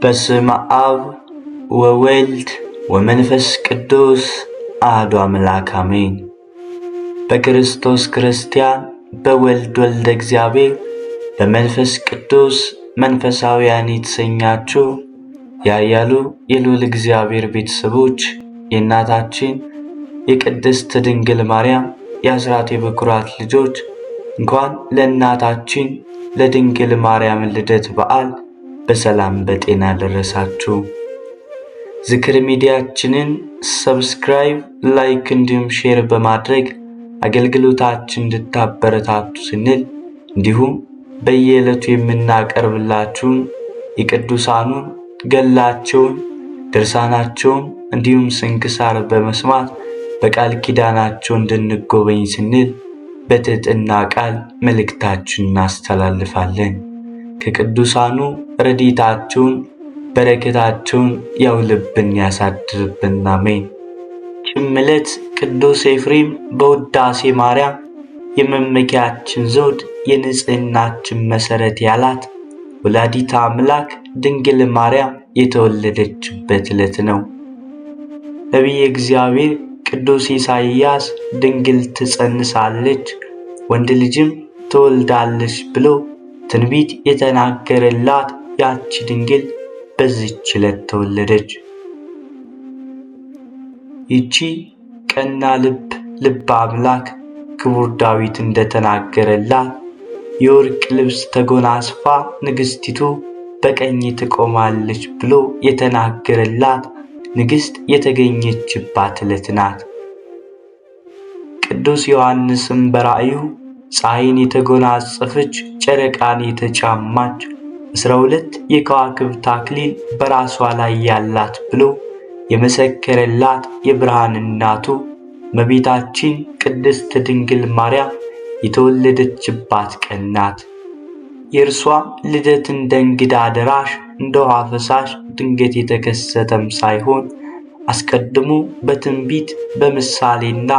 በስመ አብ ወወልድ ወመንፈስ ቅዱስ አሐዱ አምላክ አሜን። በክርስቶስ ክርስቲያን በወልድ ወልደ እግዚአብሔር በመንፈስ ቅዱስ መንፈሳውያን የተሰኛችሁ ያያሉ የልዑል እግዚአብሔር ቤተሰቦች የእናታችን የቅድስት ድንግል ማርያም የአስራት የበኩራት ልጆች እንኳን ለእናታችን ለድንግል ማርያም ልደት በዓል በሰላም በጤና ደረሳችሁ። ዝክር ሚዲያችንን ሰብስክራይብ፣ ላይክ እንዲሁም ሼር በማድረግ አገልግሎታችን እንድታበረታቱ ስንል እንዲሁም በየዕለቱ የምናቀርብላችሁን የቅዱሳኑን ገድላቸውን ድርሳናቸውን እንዲሁም ስንክሳር በመስማት በቃል ኪዳናቸው እንድንጎበኝ ስንል በትህትና ቃል መልእክታችንን እናስተላልፋለን። ከቅዱሳኑ ረድኤታቸውን በረከታቸውን ያውልብን ያሳድርብን፣ አሜን። ጭምለት ቅዱስ ኤፍሬም በውዳሴ ማርያም የመመኪያችን ዘውድ የንጽህናችን መሰረት ያላት ወላዲተ አምላክ ድንግል ማርያም የተወለደችበት ዕለት ነው። ነቢየ እግዚአብሔር ቅዱስ ኢሳይያስ ድንግል ትጸንሳለች ወንድ ልጅም ትወልዳለች ብሎ ትንቢት የተናገረላት ያቺ ድንግል በዚህች ዕለት ተወለደች። ይቺ ቀና ልበ አምላክ ክቡር ዳዊት እንደተናገረላት የወርቅ ልብስ ተጎናጽፋ ንግሥቲቱ በቀኝ ትቆማለች ብሎ የተናገረላት ንግሥት የተገኘችባት ዕለት ናት። ቅዱስ ዮሐንስም በራእዩ ፀሐይን የተጎናጸፈች ጨረቃን የተጫማች 12 የከዋክብት አክሊል በራሷ ላይ ያላት ብሎ የመሰከረላት የብርሃን እናቱ እመቤታችን ቅድስት ድንግል ማርያም የተወለደችባት ቀን ናት። የእርሷ ልደት እንደ እንግዳ ደራሽ እንደ ውሃ ፈሳሽ ድንገት የተከሰተም ሳይሆን አስቀድሞ በትንቢት በምሳሌና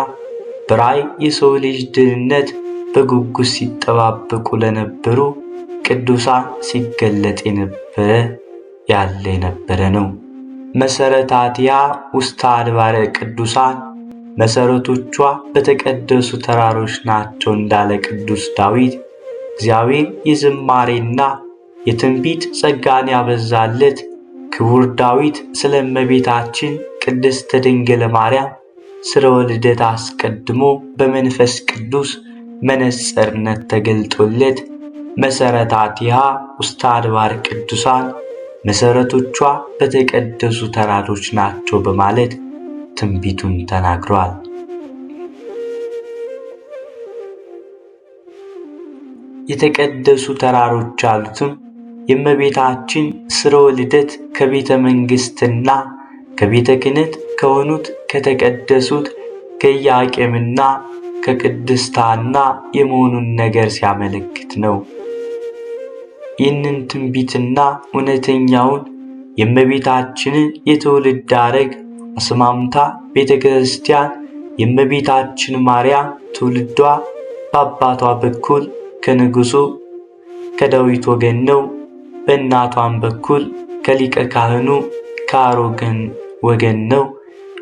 በራእይ የሰው ልጅ ድህነት በጉጉት ሲጠባበቁ ለነበሩ ቅዱሳን ሲገለጥ የነበረ ነው። መሰረታቲሃ ውስተ አድባረ ቅዱሳን፣ መሰረቶቿ በተቀደሱ ተራሮች ናቸው እንዳለ ቅዱስ ዳዊት እግዚአብሔር የዝማሬና የትንቢት ጸጋን ያበዛለት ክቡር ዳዊት ስለ እመቤታችን ቅድስት ድንግል ማርያም ስርወ ልደት አስቀድሞ በመንፈስ ቅዱስ መነጽርነት ተገልጦለት መሰረታቲሃ ውስተ አድባረ ቅዱሳን፣ መሰረቶቿ በተቀደሱ ተራሮች ናቸው በማለት ትንቢቱን ተናግሯል። የተቀደሱ ተራሮች አሉትም የእመቤታችን ስርወ ልደት ከቤተ መንግሥትና ከቤተ ክህነት ከሆኑት ከተቀደሱት ከኢያቄምና ከቅድስት ሐና የመሆኑን ነገር ሲያመለክት ነው። ይህንን ትንቢትና እውነተኛውን የእመቤታችንን የትውልድ ሐረግ አስማምታ ቤተ ክርስቲያን የእመቤታችን ማርያም ትውልዷ በአባቷ በኩል ከንጉሡ ከዳዊት ወገን ነው፣ በእናቷም በኩል ከሊቀ ካህኑ ከአሮን ወገን ነው፣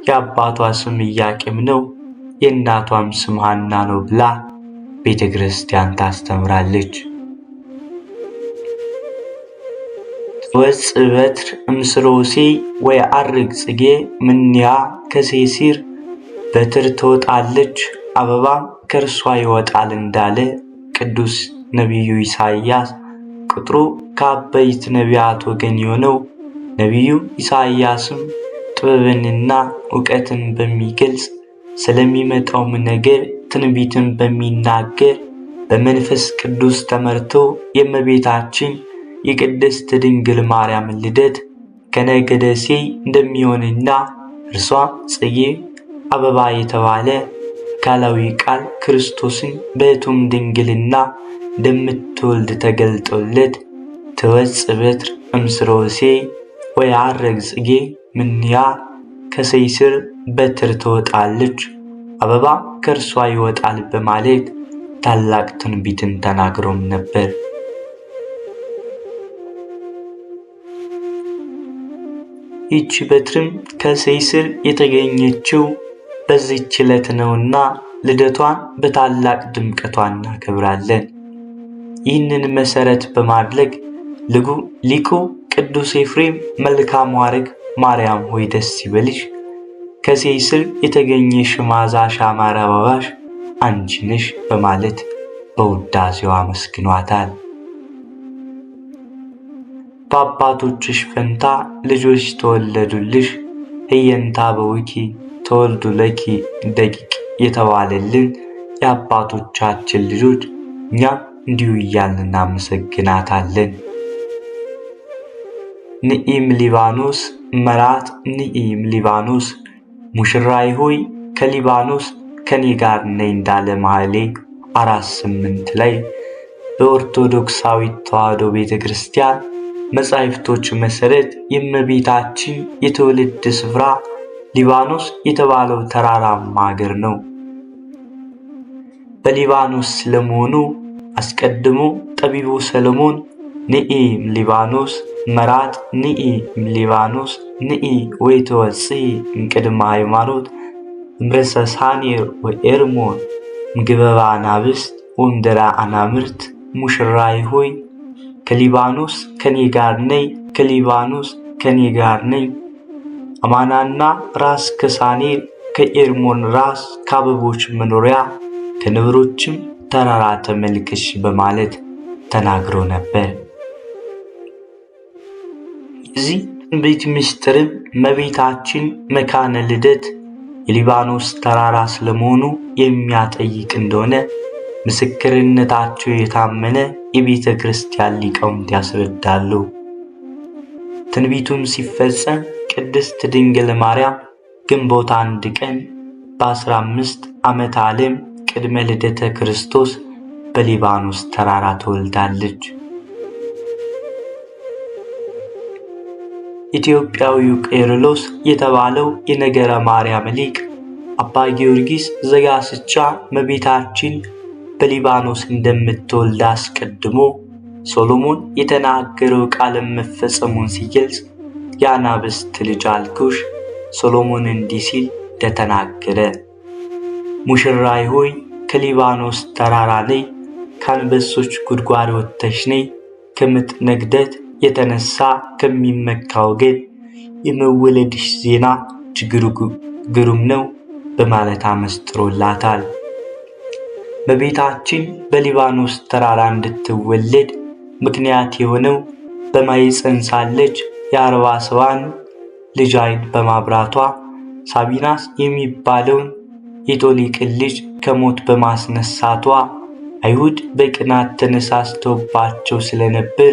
የአባቷ ስም ኢያቄም ነው፣ የእናቷም ስም ሐና ነው ብላ ቤተ ክርስቲያን ታስተምራለች። ትወጽእ በትር እምስሮ እሴይ ወየዐርግ ጽጌ እምኔሃ ከሴሲር፣ በትር ትወጣለች አበባም ከእርሷ ይወጣል እንዳለ ቅዱስ ነቢዩ ኢሳይያስ። ቁጥሩ ከአበይት ነቢያት ወገን የሆነው ነቢዩ ኢሳይያስም ጥበብንና ዕውቀትን በሚገልጽ ስለሚመጣውም ነገር ትንቢትን በሚናገር በመንፈስ ቅዱስ ተመርቶ የእመቤታችን የቅድስት ድንግል ማርያም ልደት ከነገደ እሴይ እንደሚሆንና እርሷ ጽጌ አበባ የተባለ አካላዊ ቃል ክርስቶስን በሕቱም ድንግልና እንደምትወልድ ተገልጦለት ትወጽእ በትር እምስሮ እሴይ ወየዐርግ ጽጌ እምኔሃ ከሴሲር፣ በትር ትወጣለች አበባ ከእርሷ ይወጣል በማለት ታላቅ ትንቢትን ተናግሮም ነበር። ይህች በትርም ከእሴይ ስር የተገኘችው በዚህች ዕለት ነውና ልደቷን በታላቅ ድምቀቷ እናከብራለን። ይህንን መሰረት በማድረግ ሊቁ ቅዱስ ኤፍሬም መልካም ሐረግ ማርያም ሆይ ደስ ይበልሽ፣ ከእሴይ ስር የተገኘሽ መዓዛሽ ያማረ አበባሽ አንቺ ነሽ በማለት በውዳሴው አመስግኗታል። በአባቶችሽ ፈንታ ልጆች ተወለዱልሽ፣ ህየንታ በውኪ ተወልዱ ለኪ ደቂቅ የተባለልን የአባቶቻችን ልጆች እኛም እንዲሁ እያልን እናመሰግናታለን። ንኢም ሊባኖስ መራት ንኢም ሊባኖስ፣ ሙሽራይ ሆይ ከሊባኖስ ከኔ ጋር ነይ እንዳለ መኃልየ 4:8 ላይ በኦርቶዶክሳዊት ተዋሕዶ ቤተክርስቲያን መጻሕፍቶች መሰረት የእመቤታችን የትውልድ ስፍራ ሊባኖስ የተባለው ተራራማ ሀገር ነው። በሊባኖስ ስለመሆኑ አስቀድሞ ጠቢቡ ሰሎሞን ንኢም ሊባኖስ መራት ንኢም ሊባኖስ ንኢ ወይትወፅኢ እምቅድመ ሃይማኖት እምረሰ ሳኔር ወኤርሞን እምገበባ አናብስት ወእምድረ አናምርት፣ ሙሽራይ ሆይ ከሊባኖስ ከኔ ጋር ነይ፣ ከሊባኖስ ከኔ ጋር ነይ፣ አማናና ራስ ከሳኔር ከኤርሞን ራስ ከአበቦች መኖሪያ ከነብሮችም ተራራ ተመልከሽ በማለት ተናግሮ ነበር። የዚህ ትንቢት ምስጢርም እመቤታችን መካነ ልደት የሊባኖስ ተራራ ስለመሆኑ የሚያጠይቅ እንደሆነ ምስክርነታቸው የታመነ የቤተ ክርስቲያን ሊቃውንት ያስረዳሉ። ትንቢቱም ሲፈጸም ቅድስት ድንግል ማርያም ግንቦት 1 ቀን በ15 ዓመተ ዓለም ቅድመ ልደተ ክርስቶስ በሊባኖስ ተራራ ተወልዳለች። ኢትዮጵያዊው ቄርሎስ የተባለው የነገረ ማርያም ሊቅ አባ ጊዮርጊስ ዘጋስጫ እመቤታችን በሊባኖስ እንደምትወልድ አስቀድሞ ሶሎሞን የተናገረው ቃል መፈጸሙን ሲገልጽ የአናብስት ልጅ አልኩሽ ሶሎሞን እንዲህ ሲል እንደተናገረ ሙሽራይ ሆይ ከሊባኖስ ተራራ ነይ፣ ከአንበሶች ጉድጓድ ወጥተሽ ነይ፣ ከምጥ ነግደት የተነሳ ከሚመካው ወገን የመወለድሽ ዜና ግሩም ነው በማለት አመስጥሮላታል። በቤታችን በሊባኖስ ተራራ እንድትወለድ ምክንያት የሆነው በማኅፀን ሳለች የ40 ልጅ ዓይን በማብራቷ ሳቢናስ የሚባለውን የጦሊቅን ልጅ ከሞት በማስነሳቷ አይሁድ በቅናት ተነሳስተውባቸው ስለነበር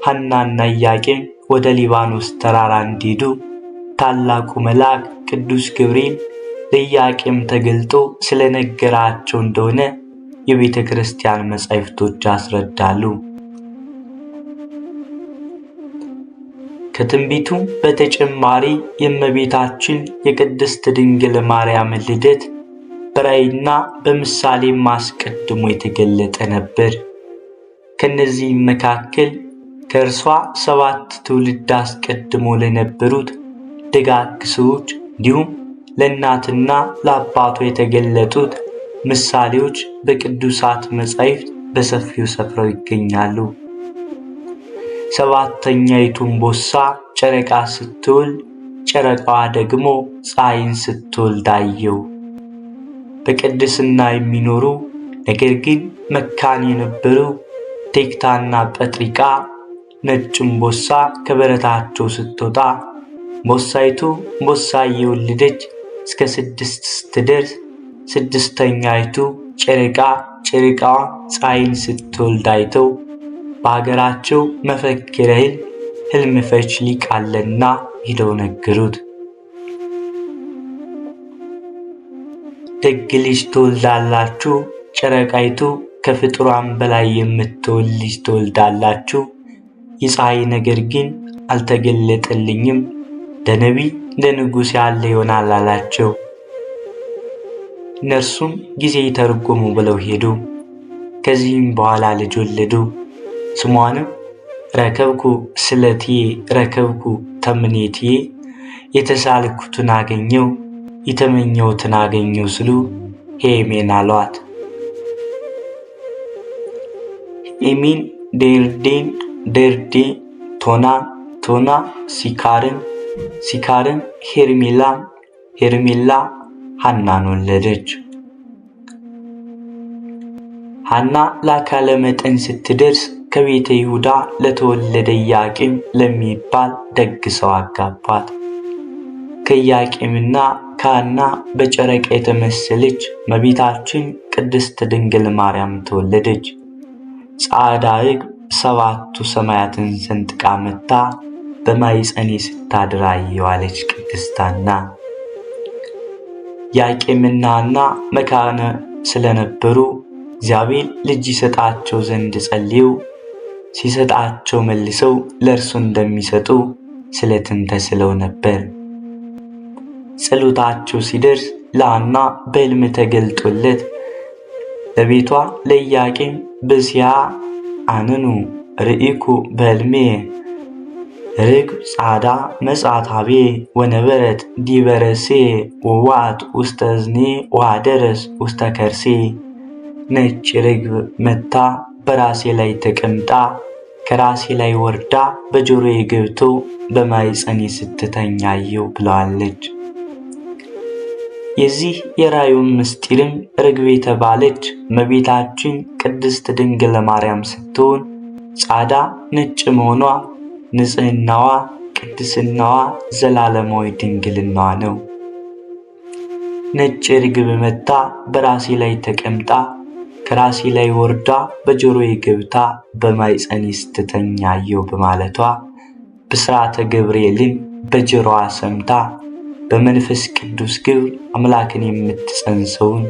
ሐናና ኢያቄም ወደ ሊባኖስ ተራራ እንዲሄዱ ታላቁ መልአክ ቅዱስ ገብርኤል ለኢያቄም ተገልጦ ስለነገራቸው እንደሆነ የቤተ ክርስቲያን መጻሕፍቶች ያስረዳሉ። ከትንቢቱ በተጨማሪ የእመቤታችን የቅድስት ድንግል ማርያም ልደት በራእይና በምሳሌ አስቀድሞ የተገለጠ ነበር። ከነዚህም መካከል ከእርሷ 7 ትውልድ አስቀድሞ ለነበሩት ደጋግ ሰዎች እንዲሁም ለእናትና ለአባቷ የተገለጡት ምሳሌዎች በቅዱሳት መጻሕፍት በሰፊው ሰፍረው ይገኛሉ። 7ኛይቱ እምቦሳ ጨረቃ ስትወልድ፣ ጨረቃዋ ደግሞ ፀሐይን ስትወልድ አየው። በቅድስና የሚኖሩ ነገር ግን መካን የነበሩ ቴክታና ጴጥሪቃ ነጭ እምቦሳ ከበረታቸው ስትወጣ እምቦሳይቱ እምቦሳ እየወለደች እስከ 6 ስትደርስ፣ 6ኛይቱ ጨረቃ ጨረቃዋ ፀሐይን ስትወልድ አይተው በሀገራቸው መፈክረ ሕልም ፈች ሊቅ አለና ሄደው ነገሩት። ደግ ልጅ ትወልዳላችሁ፣ ጨረቃይቱ ከፍጡራን በላይ የምትወልድ ልጅ ትወልዳላችሁ። የፀሐይ ነገር ግን አልተገለጠልኝም፣ ለነቢይ ለንጉሥ ያለ ይሆናል አላቸው። እነርሱም ጊዜ ተርጉሙ ብለው ሄዱ። ከዚህም በኋላ ልጅ ወለዱ። ስሟንም ረከብኩ ስለትዬ ረከብኩ ተምኔትዬ የተሳልኩትን አገኘው የተመኘሁትን አገኘው ሲሉ ሄሜን አሏት። ሄሜን ደርዴ ቶና ሲካርን ሄርሜላ ሐናን ወለደች። ሐና ለአካለ መጠን ስትደርስ ከቤተ ይሁዳ ለተወለደ ኢያቄም ለሚባል ደግ ሰው አጋቧት። ከኢያቄምና ከሐና በጨረቃ የተመሰለች እመቤታችን ቅድስት ድንግል ማርያም ተወለደች። ጻዕዳ ርግብ ሰባቱ ሰማያትን ሰንጥቃ መታ በማኅፀኔ ስታድር አየዋለች ቅድስት ሐና። ኢያቄምና ሐና መካነ ስለነበሩ እግዚአብሔር ልጅ ይሰጣቸው ዘንድ ጸልየው ሲሰጣቸው መልሰው ለእርሱ እንደሚሰጡ ስለትን ተስለው ነበር። ጸሎታቸው ሲደርስ ለሐና በሕልም ተገልጦለት ለቤቷ ለኢያቄም በሲያ አንኑ ርኢኩ በሕልሜ ርግብ ጻዕዳ መጻታቤ ወነበረት ዲበ ርእሴ ወዋት ውስተ እዝኔ ወኀደረስ ውስተ ከርሴ። ነጭ ርግብ መታ በራሴ ላይ ተቀምጣ ከራሴ ላይ ወርዳ በጆሮዬ ገብቶ በማኅፀኔ ስትተኛ አየሁ ብለዋለች። የዚህ የራእዩም ምስጢርም ርግብ የተባለች እመቤታችን ቅድስት ድንግል ማርያም ስትሆን ጻዕዳ ነጭ መሆኗ ንጽሕናዋ፣ ቅድስናዋ፣ ዘላለማዊ ድንግልናዋ ነው። ነጭ ርግብ መታ በራሴ ላይ ተቀምጣ ከራሴ ላይ ወርዳ በጆሮዬ ገብታ በማኅፀኔ ስትተኛ አየሁ በማለቷ ብስራተ ገብርኤልን በጆሮዋ ሰምታ በመንፈስ ቅዱስ ግብር አምላክን የምትጸንሰውን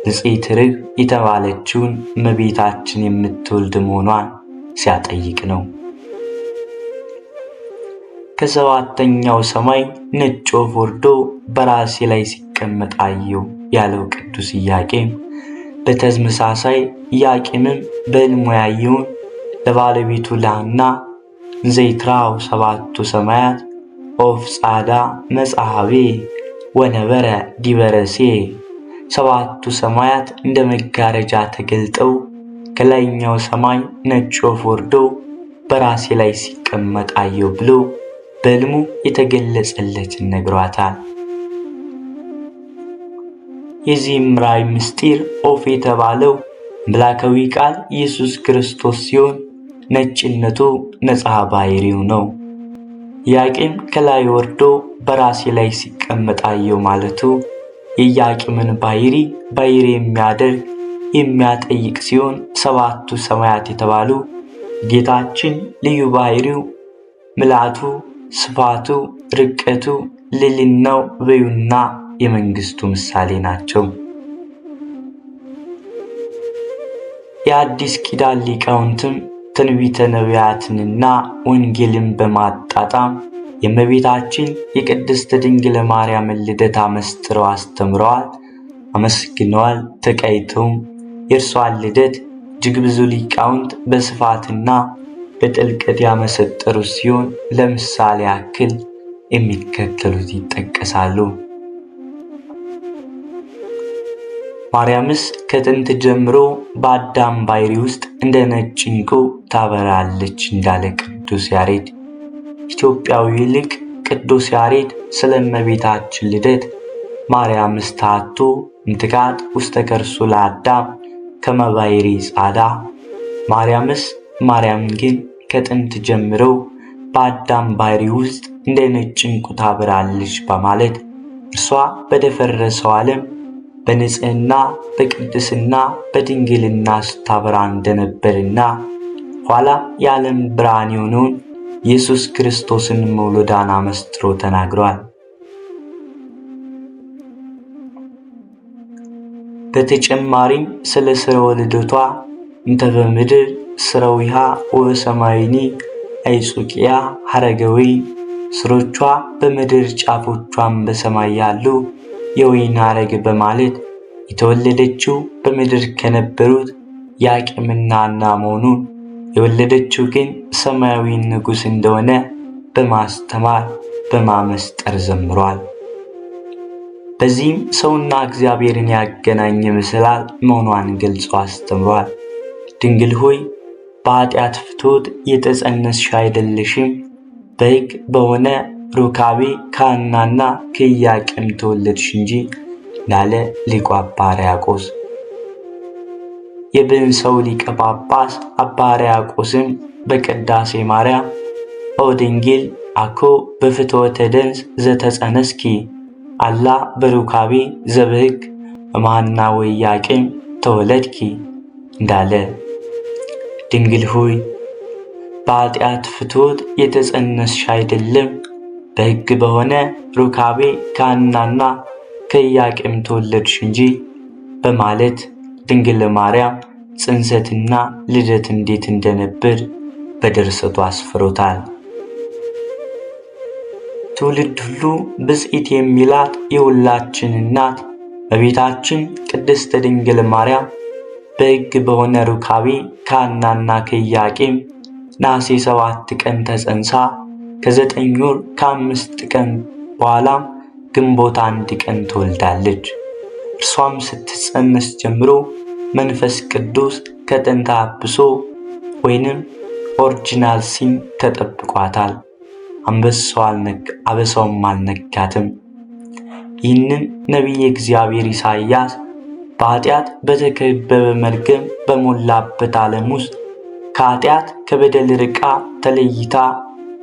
ንጽሕት ርግብ የተባለችውን እመቤታችን የምትወልድ መሆኗን ሲያጠይቅ ነው። ከሰባተኛው ሰማይ ነጭ ወፍ ወርዶ በራሴ ላይ ሲቀመጥ አየሁ ያለው ቅዱስ ኢያቄም በተመሳሳይ ኢያቄምም በሕልሙ ያየውን ለባለቤቱ ለሐና ዘይትራው ሰባቱ ሰማያት ኦፍ ጻዕዳ መጽሐቤ ወነበረ ዲበ ርእሴ። ሰባቱ ሰማያት እንደ መጋረጃ ተገልጠው ከላይኛው ሰማይ ነጭ ወፍ ወርዶ በራሴ ላይ ሲቀመጥ አየሁ ብሎ በሕልሙ የተገለጸለትን ነግሯታል። የዚህም ራእይ ምስጢር ኦፍ የተባለው አምላካዊ ቃል ኢየሱስ ክርስቶስ ሲሆን ነጭነቱ ነጻ ባሕርዩ ነው። ኢያቄም ከላይ ወርዶ በራሴ ላይ ሲቀመጥ አየሁ ማለቱ የኢያቄምን ባሕርይ የሚያደርግ የሚያጠይቅ ሲሆን ሰባቱ ሰማያት የተባሉ ጌታችን ልዩ ባሕርዩ ምልአቱ፣ ስፋቱ፣ ርቀቱ፣ ልዕልናው በዩና የመንግስቱ ምሳሌ ናቸው። የአዲስ ኪዳን ሊቃውንትም ትንቢተ ነቢያትንና ወንጌልን በማጣጣም የእመቤታችን የቅድስት ድንግል ማርያምን ልደት አመስጥረው አስተምረዋል፣ አመስግነዋል። ተቀይተውም የእርሷን ልደት እጅግ ብዙ ሊቃውንት በስፋትና በጥልቀት ያመሰጠሩ ሲሆን ለምሳሌ ያክል የሚከተሉት ይጠቀሳሉ። ማርያምስ ከጥንት ጀምሮ በአዳም ባሕርይ ውስጥ እንደ ነጭ ዕንቁ ታበራለች እንዳለ ቅዱስ ያሬድ። ኢትዮጵያዊ ሊቅ ቅዱስ ያሬድ ስለ እመቤታችን ልደት ማርያምስ ታቱ እምትካት ውስተ ከርሱ ለአዳም ከመ ባሕርይ ጻዕዳ። ማርያም ግን ከጥንት ጀምሮ በአዳም ባሕርይ ውስጥ እንደ ነጭ ዕንቁ ታበራለች በማለት እርሷ በደፈረሰው ዓለም በንጽሕና በቅድስና በድንግልና ስታበራ እንደነበርና ኋላ የዓለም ብርሃን የሆነውን ኢየሱስ ክርስቶስን መውለዷን አመስጥሮ ተናግሯል። በተጨማሪም ስለ ስርወ ልደቷ እንተ በምድር ስረዊሃ ወሰማይኒ አይጹቅያ ሐረገዊ፣ ስሮቿ በምድር ጫፎቿም በሰማይ ያሉ የወይን ሐረግ በማለት የተወለደችው በምድር ከነበሩት ኢያቄምና ሐና መሆኑን የወለደችው ግን ሰማያዊ ንጉሥ እንደሆነ በማስተማር በማመስጠር ዘምሯል። በዚህም ሰውና እግዚአብሔርን ያገናኘ ምስላል መሆኗን ገልጾ አስተምሯል። ድንግል ሆይ በኃጢአት ፍትወት የተጸነስሽ አይደለሽም፣ በሕግ በሆነ ሩካቤ ከሐናና ከኢያቄም ተወለድሽ እንጂ ላለ ሊቁ አባ ሕርያቆስ። የብንሰው ሊቀ ጳጳስ አባ ሕርያቆስም በቅዳሴ ማርያም ኦ ድንግል አኮ በፍትወተ ደንስ ዘተጸነስኪ አላ በሩካቤ ዘበሕግ እምሐና ወኢያቄም ተወለድኪ እንዳለ፣ ድንግል ሆይ በኃጢአት ፍትወት የተጸነስሽ አይደለም፣ በሕግ በሆነ ሩካቤ ከሐናና ከኢያቄም ተወለድሽ እንጂ በማለት ድንግል ማርያም ጽንሰትና ልደት እንዴት እንደነበር በድርሰቱ አስፍሮታል። ትውልድ ሁሉ ብፅዕት የሚላት የሁላችን እናት እመቤታችን ቅድስት ድንግል ማርያም በሕግ በሆነ ሩካቤ ከሐናና ከኢያቄም ነሐሴ 7 ቀን ተጸንሳ ከ9 ወር ከ5 ቀን በኋላም ግንቦት 1 ቀን ትወልዳለች። እርሷም ስትጸነስ ጀምሮ መንፈስ ቅዱስ ከጥንተ አብሶ ወይንም ኦሪጂናል ሲን ተጠብቋታል። አበሳውም አልነካትም። ይህንን ነቢየ እግዚአብሔር ኢሳይያስ በኃጢአት በተከበበ መርገም በሞላበት ዓለም ውስጥ ከኃጢአት ከበደል ርቃ ተለይታ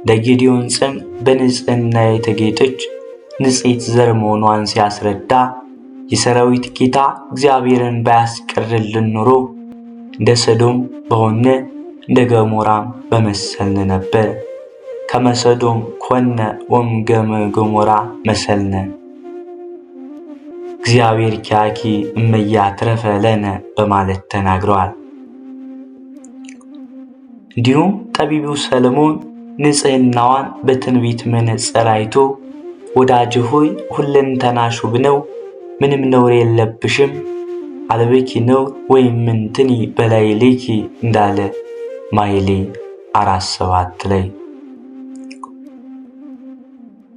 ለጌዲዮን ጽን በንጽሕና የተጌጠች ንጽሕት ዘር መሆኗን ሲያስረዳ የሰራዊት ጌታ እግዚአብሔርን ባያስቀርልን ኖሮ እንደ ሰዶም በሆነ እንደ ገሞራም በመሰልን ነበር። ከመሰዶም ኮነ ወምገመ ገሞራ መሰልነ እግዚአብሔር ኪያኪ እመያትረፈ ለነ በማለት ተናግረዋል። እንዲሁም ጠቢቡ ሰለሞን ንጽሕናዋን በትንቢት መነጽር አይቶ ወዳጅ ሆይ ሁለንተናሽ ውብ ነው፣ ምንም ነውር የለብሽም፣ አልበኪ ነውር ወይም ምንትኒ በላዕሌኪ እንዳለ መኃልየ 4:7 ላይ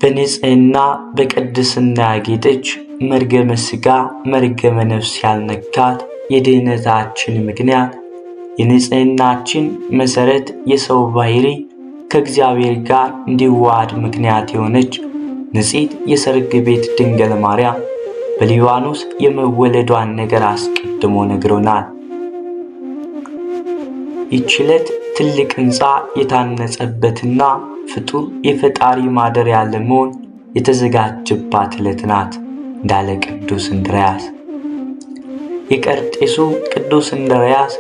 በንጽሕና በቅድስና ያጌጠች መርገመ ሥጋ መርገመ ነፍስ ያልነካት የድኅነታችን ምክንያት የንጽሕናችን መሠረት የሰው ባሕሪ ከእግዚአብሔር ጋር እንዲዋሃድ ምክንያት የሆነች ንጽሕት የሰርግ ቤት ድንግል ማርያም በሊባኖስ የመወለዷን ነገር አስቀድሞ ነግሮናል። ይህች ዕለት ትልቅ ሕንፃ የታነጸበትና ፍጡር የፈጣሪ ማደሪያ ለመሆን የተዘጋጀባት ዕለት ናት እንዳለ ቅዱስ እንድርያስ። የቀርጤሱ ቅዱስ እንድርያስ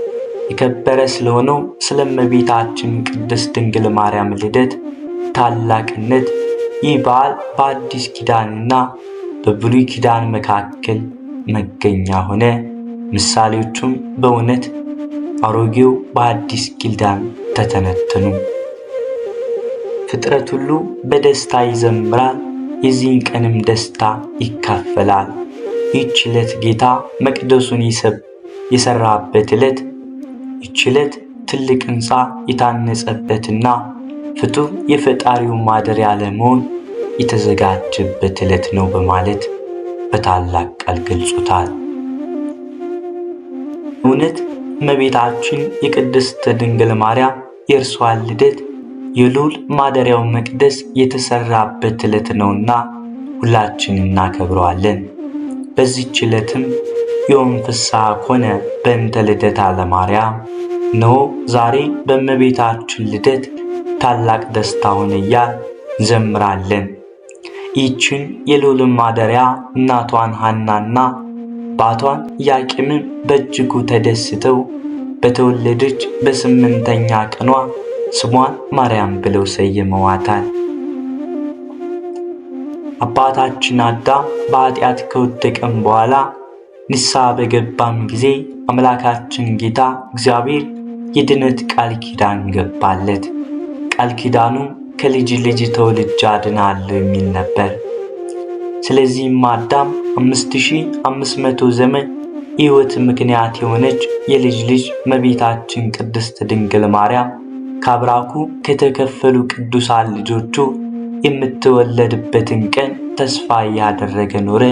የከበረ ስለሆነው ስለ እመቤታችን ቅድስት ድንግል ማርያም ልደት ታላቅነት ይህ በዓል በአዲስ ኪዳንና በብሉይ ኪዳን መካከል መገኛ ሆነ። ምሳሌዎቹም በእውነት አሮጌው በአዲስ ኪዳን ተተነተኑ። ፍጥረት ሁሉ በደስታ ይዘምራል፣ የዚህን ቀንም ደስታ ይካፈላል። ይህች ዕለት ጌታ መቅደሱን የሰራበት ዕለት፣ ይህች ዕለት ትልቅ ሕንፃ የታነጸበትና ፍጡር የፈጣሪው ማደሪያ ለመሆን የተዘጋጀበት ዕለት ነው በማለት በታላቅ ቃል ገልጾታል። እውነት እመቤታችን የቅድስት ድንግል ማርያም የእርሷን ልደት የልዑል ማደሪያው መቅደስ የተሰራበት ዕለት ነውና ሁላችን እናከብረዋለን። በዚህች ዕለትም ዮም ፍስሐ ኮነ በእንተ ልደታ ለማርያም፣ እነሆ ዛሬ በእመቤታችን ልደት ታላቅ ደስታ ሆነ እያልን እንዘምራለን። ይህችን የልዑል ማደሪያ እናቷን ሐናና አባቷን ኢያቄምን በእጅጉ ተደስተው በተወለደች በ8ኛ ቀኗ ስሟን ማርያም ብለው ሰይመዋታል። አባታችን አዳም በኃጢአት ከወደቀም በኋላ ንስሐ በገባም ጊዜ አምላካችን ጌታ እግዚአብሔር የድነት ቃል ኪዳን ገባለት። ቃል ኪዳኑ ከልጅ ልጅ ተወልጄ አድንሃለሁ የሚል ነበር። ስለዚህም አዳም 5500 ዘመን የሕይወት ምክንያት የሆነች የልጅ ልጅ እመቤታችን ቅድስት ድንግል ማርያም ከአብራኩ ከተከፈሉ ቅዱሳን ልጆቹ የምትወለድበትን ቀን ተስፋ ያደረገ ኖረ።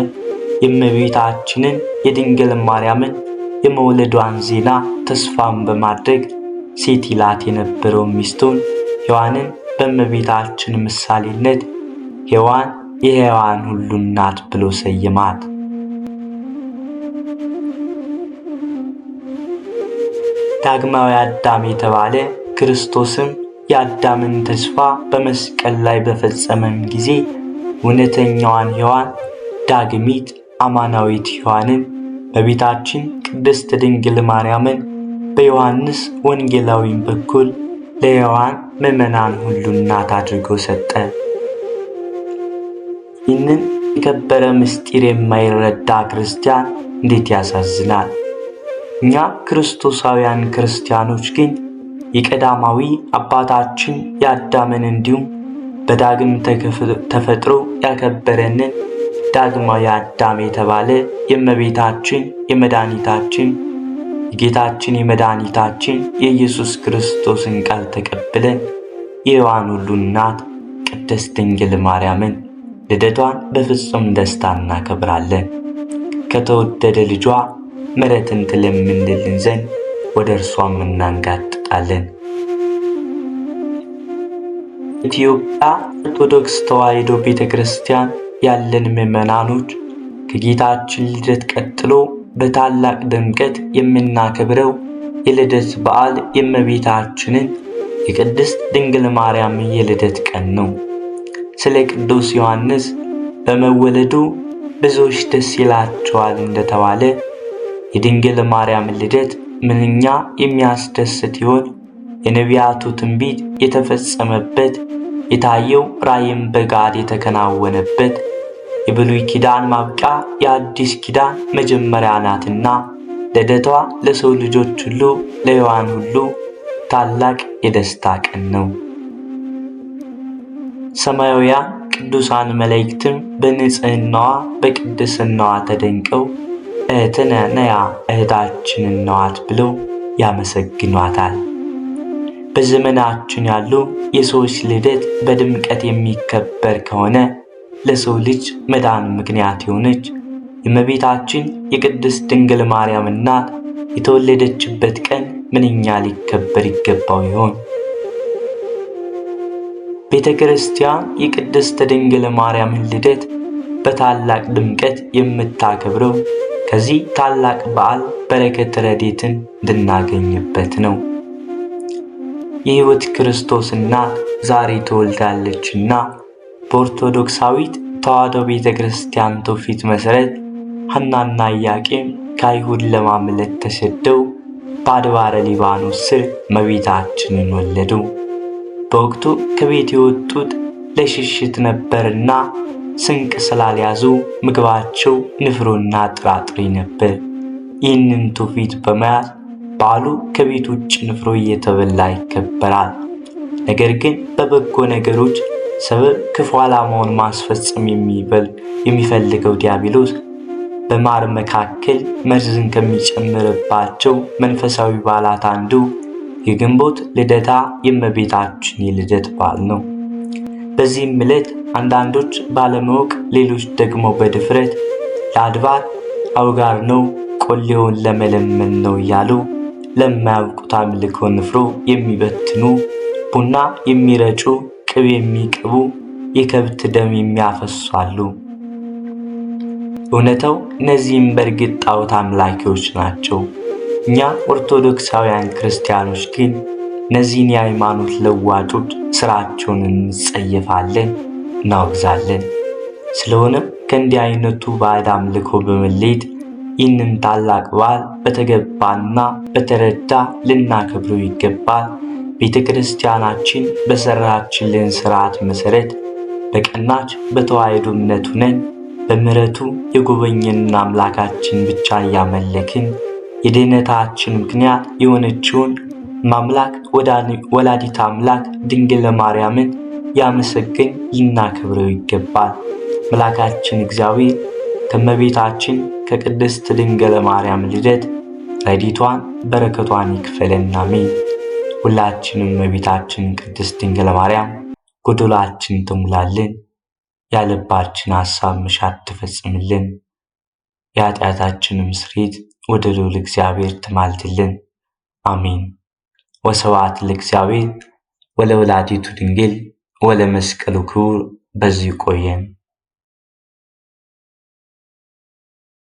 የእመቤታችንን የድንግል ማርያምን የመውለዷን ዜና ተስፋን በማድረግ ሴት ይላት የነበረው ሚስቱን ሔዋንን በእመቤታችን ምሳሌነት ሔዋን የሔዋን ሁሉ እናት ብሎ ሰየማት። ዳግማዊ አዳም የተባለ ክርስቶስም የአዳምን ተስፋ በመስቀል ላይ በፈጸመም ጊዜ እውነተኛዋን ሔዋን ዳግሚት አማናዊት ሔዋንን በቤታችን ቅድስት ድንግል ማርያምን በዮሐንስ ወንጌላዊ በኩል ለሔዋን ምዕመናን ሁሉ እናት አድርጎ ሰጠ። ይህንን የከበረ ምስጢር የማይረዳ ክርስቲያን እንዴት ያሳዝናል! እኛ ክርስቶሳውያን ክርስቲያኖች ግን የቀዳማዊ አባታችን የአዳምን እንዲሁም በዳግም ተፈጥሮ ያከበረንን ዳግማዊ አዳም የተባለ የእመቤታችን የመድኃኒታችን የጌታችን የመድኃኒታችን የኢየሱስ ክርስቶስን ቃል ተቀብለን የሔዋን ሁሉ እናት ቅድስት ድንግል ማርያምን ልደቷን በፍጹም ደስታ እናከብራለን። ከተወደደ ልጇ ምሕረትን ትለምንልን ዘንድ ወደ እርሷም እናንጋጥጣለን። ኢትዮጵያ ኦርቶዶክስ ተዋሕዶ ቤተክርስቲያን ያለን ምዕመናኖች ከጌታችን ልደት ቀጥሎ በታላቅ ድምቀት የምናከብረው የልደት በዓል የእመቤታችንን የቅድስት ድንግል ማርያም የልደት ቀን ነው። ስለ ቅዱስ ዮሐንስ በመወለዱ ብዙዎች ደስ ይላቸዋል እንደተባለ የድንግል ማርያም ልደት ምንኛ የሚያስደስት ይሆን! የነቢያቱ ትንቢት የተፈጸመበት፣ የታየው ራእይም በጋድ የተከናወነበት፣ የብሉይ ኪዳን ማብቂያ የአዲስ ኪዳን መጀመሪያ ናትና ልደቷ ለሰው ልጆች ሁሉ ለሔዋን ሁሉ ታላቅ የደስታ ቀን ነው። ሰማያውያን ቅዱሳን መላእክትም በንጽህናዋ በቅድስናዋ ተደንቀው እህትነ ነያ እህታችንን ነዋት ብለው ያመሰግኗታል። በዘመናችን ያሉ የሰዎች ልደት በድምቀት የሚከበር ከሆነ ለሰው ልጅ መዳን ምክንያት የሆነች የእመቤታችን የቅድስት ድንግል ማርያም እናት የተወለደችበት ቀን ምንኛ ሊከበር ይገባው ይሆን? ቤተ ክርስቲያን የቅድስት ድንግል ማርያምን ልደት በታላቅ ድምቀት የምታከብረው ከዚህ ታላቅ በዓል በረከት ረድኤትን እንድናገኝበት ነው። የሕይወት ክርስቶስ እናት ዛሬ ተወልዳለችና በኦርቶዶክሳዊት ተዋሕዶ ቤተ ክርስቲያን ትውፊት መሠረት ሐናና ኢያቄም ከአይሁድ ለማምለጥ ተሰደው በአድባረ ሊባኖስ ስር እመቤታችንን ወለዱ። በወቅቱ ከቤት የወጡት ለሽሽት ነበርና ስንቅ ስላልያዙ ምግባቸው ንፍሮና ጥራጥሬ ነበር። ይህንን ትውፊት በመያዝ በዓሉ ከቤት ውጭ ንፍሮ እየተበላ ይከበራል። ነገር ግን በበጎ ነገሮች ሰበብ ክፉ ዓላማውን ማስፈጸም የሚፈልገው ዲያብሎስ በማር መካከል መርዝን ከሚጨምርባቸው መንፈሳዊ በዓላት አንዱ የግንቦት ልደታ የእመቤታችን የልደት በዓል ነው። በዚህም ዕለት አንዳንዶች ባለማወቅ፣ ሌሎች ደግሞ በድፍረት ለአድባር አውጋር ነው ቆሌውን ለመለመን ነው እያሉ ለማያውቁት አምልኮ ንፍሮ የሚበትኑ፣ ቡና የሚረጩ፣ ቅቤ የሚቀቡ፣ የከብት ደም የሚያፈሱ አሉ። እውነታው እነዚህም በእርግጥ ጣዖት አምላኪዎች ናቸው። እኛ ኦርቶዶክሳውያን ክርስቲያኖች ግን እነዚህን የሃይማኖት ለዋጮች ስራቸውን እንጸየፋለን፣ እናወግዛለን። ስለሆነም ከእንዲህ አይነቱ ባዕድ አምልኮ በመለየት ይህንን ታላቅ በዓል በተገባና በተረዳ ልናከብረው ይገባል። ቤተ ክርስቲያናችን በሰራችልን ሥርዓት መሠረት በቀናች በተዋሕዶ እምነት ሆነን በምሕረቱ የጎበኘን አምላካችን ብቻ እያመለክን የድኅነታችን ምክንያት የሆነችውን ማምላክ ወላዲተ አምላክ ድንግል ማርያምን ያመሰግን ልናከብረው ይገባል። አምላካችን እግዚአብሔር ከእመቤታችን ከቅድስት ድንግል ማርያም ልደት ረድኤቷን በረከቷን ይክፈለን። አሜን። ሁላችንም እመቤታችን ቅድስት ድንግል ማርያም ጎደሎአችን ትሙላልን። ያልባችን ሐሳብ መሻት ትፈጽምልን። የኃጢአታችንም ስርየት ወደ ልዑል እግዚአብሔር ትማልድልን። አሜን። ወስብሐት ለእግዚአብሔር ወለወላዲቱ ድንግል ወለመስቀሉ ክቡር። በዚህ ይቆየን።